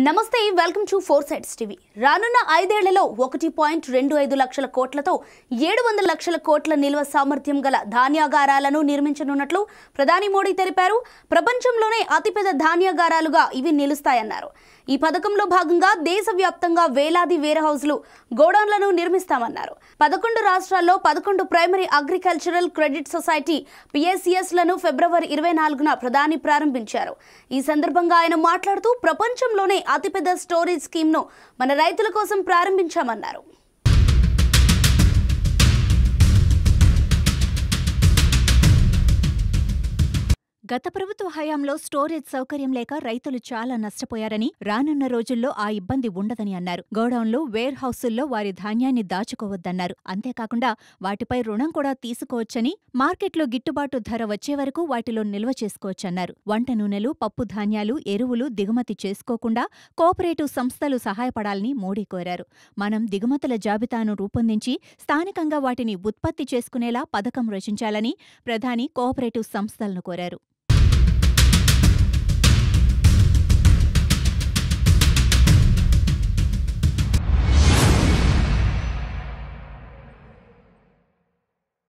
నమస్తే welcome to four sides TV. రానున్న 5 ఏళ్లలో 1.25 లక్షల కోట్లతో 700 లక్షల కోట్ల నిల్వ సామర్థ్యం గల ధాన్యాగారాలను నిర్మించనున్నట్లు ప్రధాని మోడీ తెలిపారు. ప్రపంచంలోనే అతిపెద్ద ధాన్యాగారాలుగా ఇవి నిలుస్తాయన్నారు. ఈ పథకంలో భాగంగా దేశవ్యాప్తంగా వేలాది వేర్ హౌస్లు, గోడౌన్లను నిర్మిస్తామన్నారు. 11 రాష్ట్రాల్లో 11 ప్రైమరీ అగ్రికల్చరల్ క్రెడిట్ సొసైటీ PSCSలను ఫిబ్రవరి 24న ప్రధాని ప్రారంభించారు. ఈ సందర్భంగా ఆయన మాట్లాడుతూ ప్రపంచంలోనే అతిపెద్ద స్టోరేజ్ స్కీమ్ను మన రైతుల కోసం ప్రారంభించామన్నారు. గత ప్రభుత్వ హయాంలో స్టోరేజ్ సౌకర్యం లేక రైతులు చాలా నష్టపోయారని, రానున్న రోజుల్లో ఆ ఇబ్బంది ఉండదని అన్నారు. గోడౌన్లు, వేర్ హౌసుల్లో వారి ధాన్యాన్ని దాచుకోవద్దన్నారు. అంతేకాకుండా వాటిపై రుణం కూడా తీసుకోవచ్చని, మార్కెట్లో గిట్టుబాటు ధర వచ్చే వరకు వాటిలో నిల్వ చేసుకోవచ్చన్నారు. వంట నూనెలు, పప్పు ధాన్యాలు, ఎరువులు దిగుమతి చేసుకోకుండా కోఆపరేటివ్ సంస్థలు సహాయపడాలని మోడీ కోరారు. మనం దిగుమతుల జాబితాను రూపొందించి స్థానికంగా వాటిని ఉత్పత్తి చేసుకునేలా పథకం రచించాలని ప్రధాని కోఆపరేటివ్ సంస్థలను కోరారు.